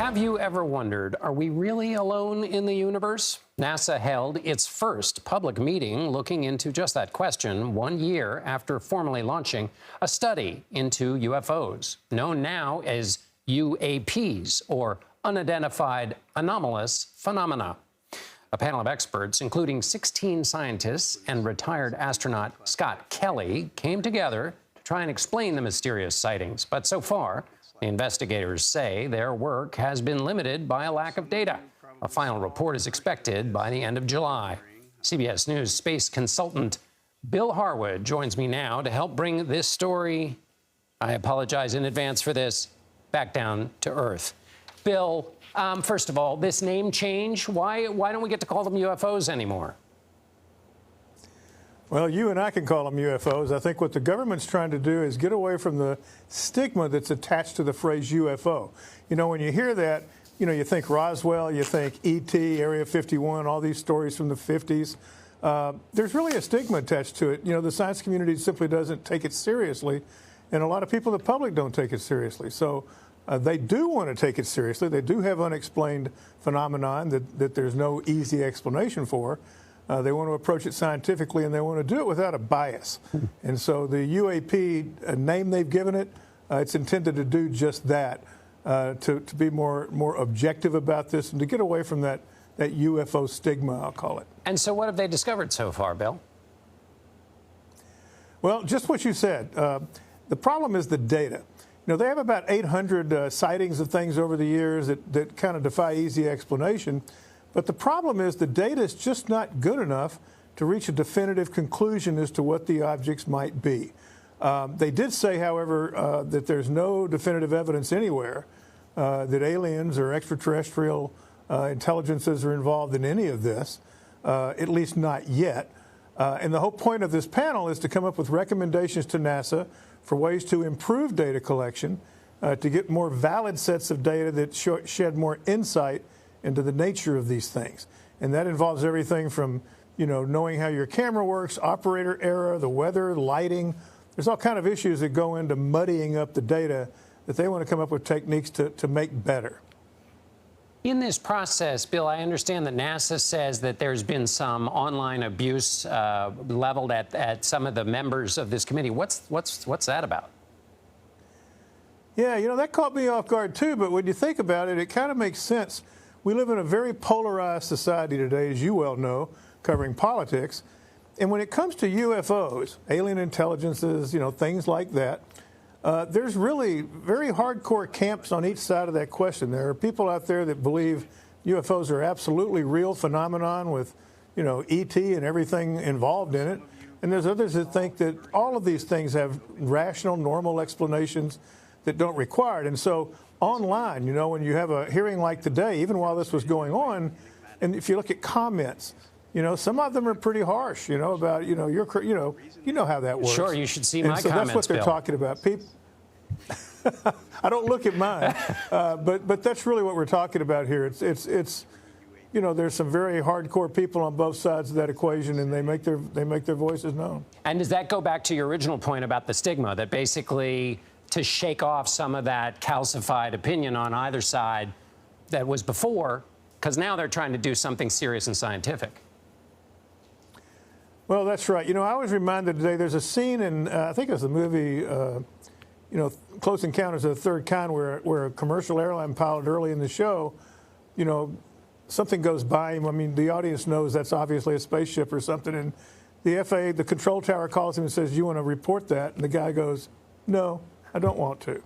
Have you ever wondered, are we really alone in the universe? NASA held its first public meeting looking into just that question 1 year after formally launching a study into UFOs, known now as UAPs, or unidentified anomalous phenomena. A panel of experts, including 16 scientists and retired astronaut Scott Kelly, came together to try and explain the mysterious sightings. But so far, the investigators say their work has been limited by a lack of data. A final report is expected by the end of July. CBS News space consultant Bill Harwood joins me now to help bring this story, I apologize in advance for this, back down to earth. Bill, first of all, this name change, why don't we get to call them UFOs anymore? Well, you and I can call them UFOs. I think what the government's trying to do is get away from the stigma that's attached to the phrase UFO. You know, when you hear that, you know, you think Roswell, you think E.T., Area 51, all these stories from the 50s. There's really a stigma attached to it. You know, the science community simply doesn't take it seriously, and a lot of people in the public don't take it seriously. So they do want to take it seriously. They do have unexplained phenomenon that there's no easy explanation for. They want to approach it scientifically, and they want to do it without a bias. And so the UAP name they've given it, it's intended to do just that, to be more objective about this and to get away from that UFO stigma, I'll call it. And so what have they discovered so far, Bill? Well, just what you said. The problem is the data. You know, they have about 800 sightings of things over the years that kind of defy easy explanation. But the problem is the data is just not good enough to reach a definitive conclusion as to what the objects might be. They did say, however, that there's no definitive evidence anywhere that aliens or extraterrestrial intelligences are involved in any of this, at least not yet. And the whole point of this panel is to come up with recommendations to NASA for ways to improve data collection, to get more valid sets of data that shed more insight into the nature of these things. And that involves everything from, you know, knowing how your camera works, operator error, the weather, lighting. There's all kind of issues that go into muddying up the data that they want to come up with techniques to make better. In this process, Bill, I understand that NASA says that there's been some online abuse leveled at some of the members of this committee. What's that about? Yeah, you know, that caught me off guard too, but when you think about it, it kind of makes sense. We live in a very polarized society today, as you well know, covering politics. And when it comes to UFOs, alien intelligences, you know, things like that, there's really very hardcore camps on each side of that question. There are people out there that believe UFOs are absolutely real phenomenon with, you know, E.T. and everything involved in it. And there's others that think that all of these things have rational, normal explanations that don't require it. And so online, you know, when you have a hearing like today, even while this was going on, and if you look at comments, you know, some of them are pretty harsh, you know, about, you know, you know how that works. Sure, you should see my comments, that's what they're Bill. Talking about. People, I don't look at mine, but that's really what we're talking about here. It's you know, there's some very hardcore people on both sides of that equation, and they make their voices known. And does that go back to your original point about the stigma, that basically to shake off some of that calcified opinion on either side that was before, because now they're trying to do something serious and scientific? Well, that's right. You know, I was reminded today, there's a scene in, I think it was the movie, you know, Close Encounters of the Third Kind, where a commercial airline pilot early in the show, you know, something goes by him. I mean, the audience knows that's obviously a spaceship or something, and the FAA, the control tower, calls him and says, "You want to report that?" And the guy goes, "No, I don't want to."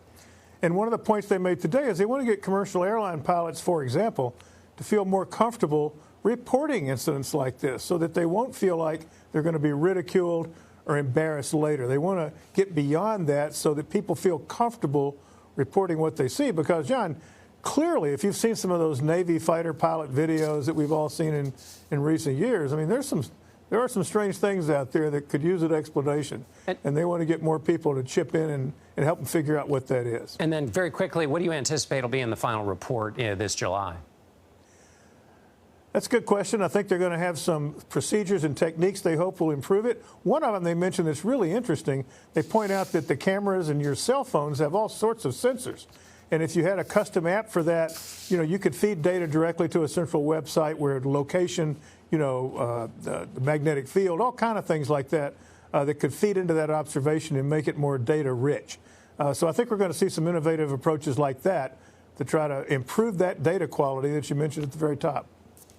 And one of the points they made today is they want to get commercial airline pilots, for example, to feel more comfortable reporting incidents like this so that they won't feel like they're going to be ridiculed or embarrassed later. They want to get beyond that so that people feel comfortable reporting what they see. Because, John, clearly, if you've seen some of those Navy fighter pilot videos that we've all seen in recent years, I mean, there are some strange things out there that could use an explanation, and they want to get more people to chip in and help them figure out what that is. And then very quickly, what do you anticipate will be in the final report this July? That's a good question. I think they're going to have some procedures and techniques they hope will improve it. One of them they mentioned that's really interesting. They point out that the cameras and your cell phones have all sorts of sensors. And if you had a custom app for that, you could feed data directly to a central website where location, the magnetic field, all kind of things like that, that could feed into that observation and make it more data rich. So I think we're going to see some innovative approaches like that to try to improve that data quality that you mentioned at the very top.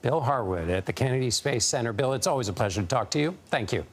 Bill Harwood at the Kennedy Space Center. Bill, it's always a pleasure to talk to you. Thank you.